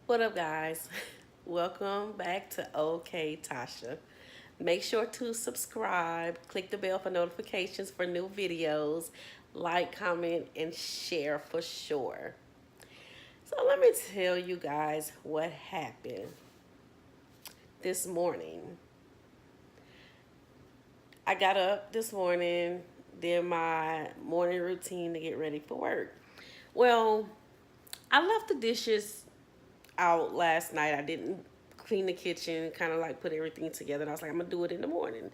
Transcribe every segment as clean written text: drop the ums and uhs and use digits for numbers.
What up, guys? Welcome back to OK Tasha. Make sure to subscribe, click the bell for notifications for new videos, like, comment, and share for sure. So, let me tell you guys what happened this morning. I got up this morning, did my morning routine to get ready for work. Well, I left the dishes out last night. I didn't clean the kitchen, kind of like put everything together. And I was like, I'm gonna do it in the morning.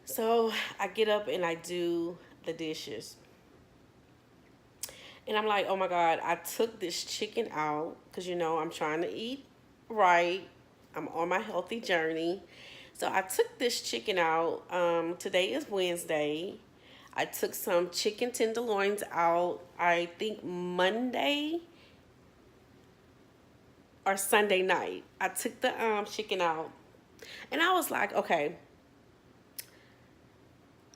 So I get up and I do the dishes. And I'm like, oh my God, I took this chicken out because I'm trying to eat right. I'm on my healthy journey. So I took this chicken out. Today is Wednesday. I took some chicken tenderloins out, I think Monday or Sunday night. I took the chicken out, and I was like, okay,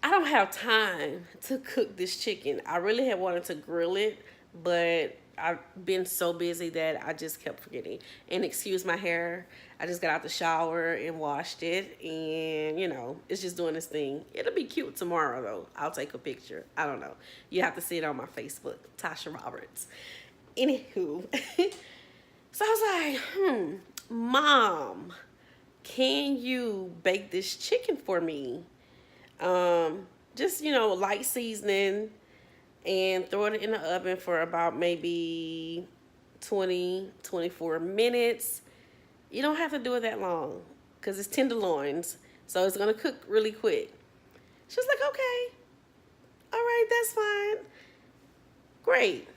I don't have time to cook this chicken. I really had wanted to grill it, but I've been so busy that I just kept forgetting. And excuse my hair, I just got out the shower and washed it, and it's just doing this thing. It'll be cute tomorrow though. I'll take a picture. I don't know. You have to see it on my Facebook, Tasha Roberts. Anywho, so I was like, Mom, can you bake this chicken for me? Just, light seasoning and throw it in the oven for about maybe 24 minutes. You don't have to do it that long because it's tenderloins. So it's going to cook really quick. She was like, okay, all right, that's fine. Great.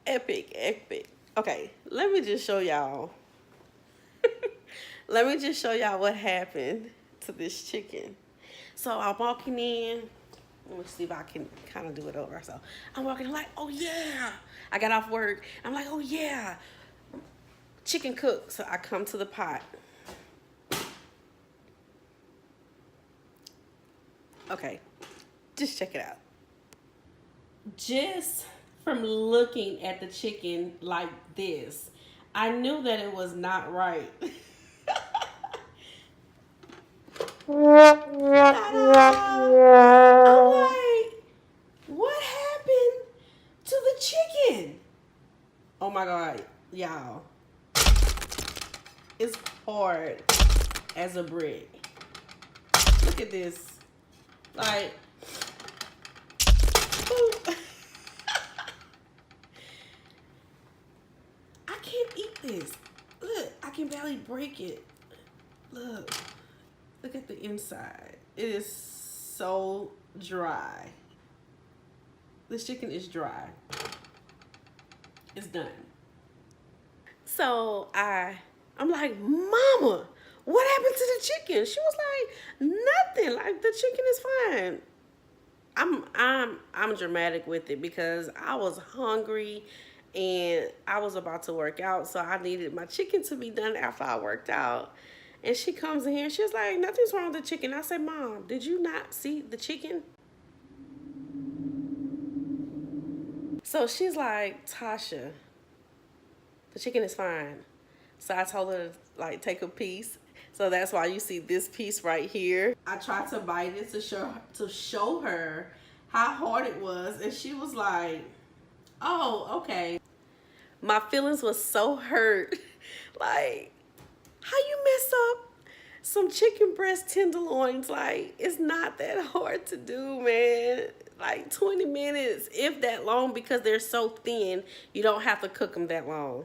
Epic. Okay, let me just show y'all. Let me just show y'all what happened to this chicken. So I'm walking in. Let me see if I can kind of do it over. So I'm walking like, oh yeah. I got off work. I'm like, oh yeah. Chicken cooked. So I come to the pot. Okay, just check it out. Just from looking at the chicken like this, I knew that it was not right. I'm like, what happened to the chicken? Oh my God, y'all. It's hard as a brick. Look at this. Like, I can't eat this. Look, I can barely break it. Look at the inside. It is so dry. This chicken is dry. It's done. So I'm like, Mama, what happened to the chicken? She was like, nothing. Like, the chicken is fine. I'm dramatic with it because I was hungry and I was about to work out, so I needed my chicken to be done after I worked out. And she comes in here and she's like, nothing's wrong with the chicken. I said, Mom, did you not see the chicken? So she's like, Tasha, the chicken is fine. So I told her to like take a piece. So that's why you see this piece right here. I tried to bite it to show her how hard it was, and she was like, oh, okay. My feelings was so hurt. Like, how you mess up some chicken breast tenderloins? Like, it's not that hard to do, man. Like 20 minutes, if that long, because they're so thin, you don't have to cook them that long.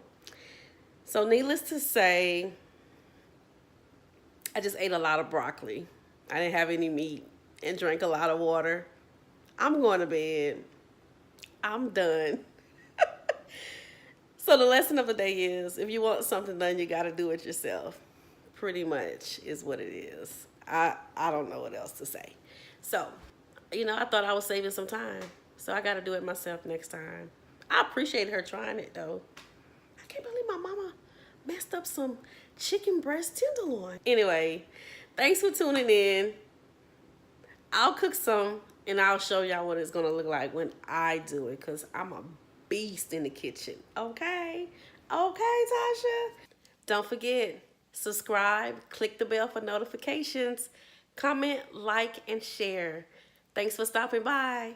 So needless to say, I just ate a lot of broccoli. I didn't have any meat and drank a lot of water. I'm going to bed. I'm done. So the lesson of the day is, if you want something done, you got to do it yourself. Pretty much is what it is. I don't know what else to say. So, I thought I was saving some time. So I got to do it myself next time. I appreciate her trying it, though. I can't believe my mama messed up some chicken breast tenderloin. Anyway, thanks for tuning in. I'll cook some And I'll show y'all what it's gonna look like when I do it, because I'm a beast in the kitchen. Okay? Okay, Tasha? Don't forget, subscribe, click the bell for notifications, comment, like, and share. Thanks for stopping by.